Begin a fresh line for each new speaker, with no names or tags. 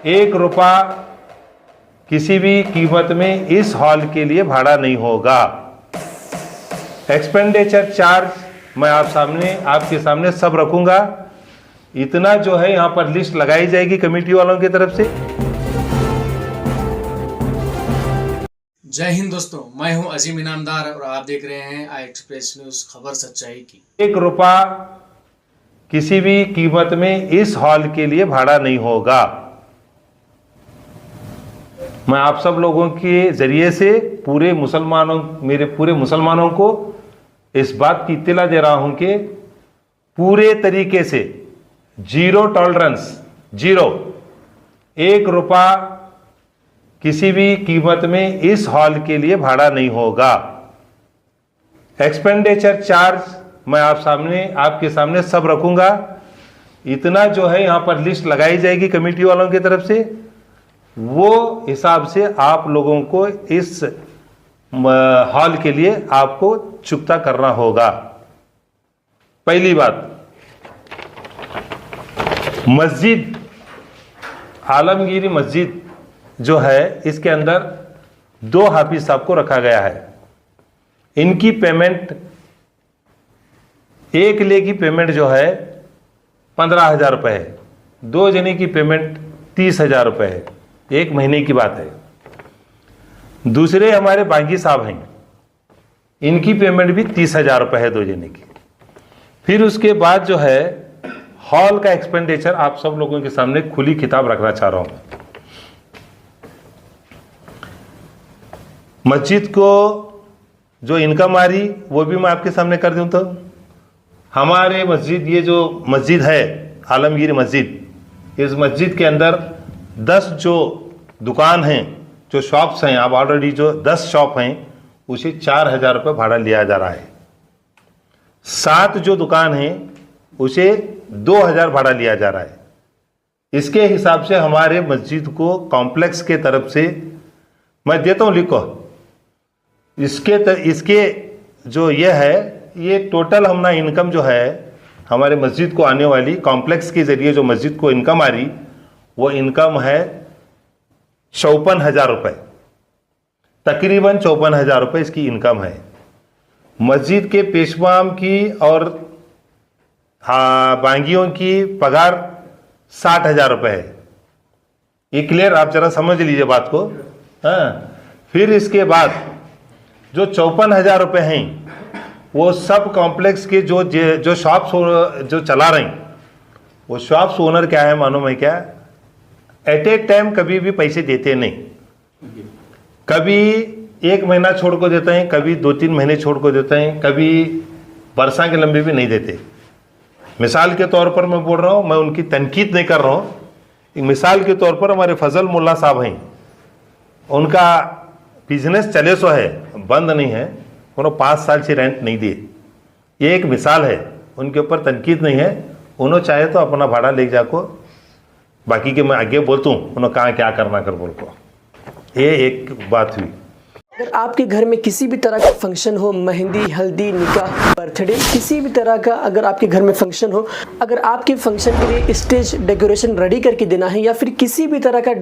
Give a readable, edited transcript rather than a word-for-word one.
एक रुपया किसी भी कीमत में इस हॉल के लिए भाड़ा नहीं होगा। एक्सपेंडिचर चार्ज मैं आपके सामने सब रखूंगा। इतना जो है यहाँ पर लिस्ट लगाई जाएगी कमेटी वालों की तरफ से।
जय हिंद दोस्तों, मैं हूं अजीम इनामदार और आप देख रहे हैं आई एक्सप्रेस न्यूज, खबर सच्चाई की।
एक रुपया किसी भी कीमत में इस हॉल के लिए भाड़ा नहीं होगा। मैं आप सब लोगों के जरिए से मेरे पूरे मुसलमानों को इस बात की इत्तला दे रहा हूं कि पूरे तरीके से जीरो टॉलरेंस, एक रुपया किसी भी कीमत में इस हॉल के लिए भाड़ा नहीं होगा। एक्सपेंडिचर चार्ज मैं आपके सामने सब रखूंगा। इतना जो है यहाँ पर लिस्ट लगाई जाएगी कमेटी वालों की तरफ से, वो हिसाब से आप लोगों को इस हॉल के लिए आपको चुकता करना होगा। पहली बात, मस्जिद आलमगीरी मस्जिद जो है, इसके अंदर 2 हाफिज साहब को रखा गया है। इनकी पेमेंट, एक ले की पेमेंट जो है 15,000 रुपये है, 2 जने की पेमेंट 30,000 रुपये है, 1 महीने की बात है। दूसरे हमारे बागी साहब हैं, इनकी पेमेंट भी 30,000 रुपये है 2 जने की। फिर उसके बाद जो है हॉल का एक्सपेंडिचर आप सब लोगों के सामने खुली किताब रखना चाह रहा हूं। मस्जिद को जो इनकम आ रही वो भी मैं आपके सामने कर दूं। तो हमारे मस्जिद, ये जो मस्जिद है आलमगीर मस्जिद, इस मस्जिद के अंदर 10 जो दुकान हैं, जो शॉप्स हैं, अब ऑलरेडी जो 10 शॉप हैं उसे 4,000 रुपये भाड़ा लिया जा रहा है। 7 जो दुकान हैं उसे 2,000 भाड़ा लिया जा रहा है। इसके हिसाब से हमारे मस्जिद को कॉम्प्लेक्स के तरफ से मैं देता हूँ, लिखो इसके जो ये है, ये टोटल हमना इनकम जो है हमारे मस्जिद को आने वाली, कॉम्प्लेक्स के जरिए जो मस्जिद को इनकम आ रही, वो इनकम है 54,000 रुपये, तकरीबन 54,000 रुपये इसकी इनकम है। मस्जिद के पेशवाम की और बांगियों की पगार 60,000 रुपये है। ये क्लियर, आप जरा समझ लीजिए बात को। हाँ, फिर इसके बाद जो 54,000 रुपये हैं वो सब कॉम्प्लेक्स के जो शॉप्स जो चला रहे हैं, वो शॉप्स ओनर क्या है मालूम है क्या, एट ए टाइम कभी भी पैसे देते नहीं। कभी 1 महीना छोड़ को देते हैं, कभी 2-3 महीने छोड़ को देते हैं, कभी बरसा के लंबे भी नहीं देते। मिसाल के तौर पर मैं बोल रहा हूँ, मैं उनकी तनकीद नहीं कर रहा हूँ। मिसाल के तौर पर हमारे फजल मुल्ला साहब हैं, उनका बिजनेस चले सो है, बंद नहीं है, उन्होंने 5 साल से रेंट नहीं दिए। ये एक मिसाल है, उनके ऊपर तनकीद नहीं है। उन्होंने चाहे तो अपना भाड़ा ले जाको, बाकी के मैं आगे बोलता हूँ उन्होंने कहा क्या करना कर बोल को। ये एक बात हुई।
अगर आपके घर में किसी भी तरह का फंक्शन हो, मेहंदी, हल्दी, निकाह, बर्थडे, किसी भी तरह का अगर आपके घर में फंक्शन हो, अगर आपके फंक्शन के लिए स्टेज डेकोरेशन रेडी करके देना है या फिर किसी भी तरह का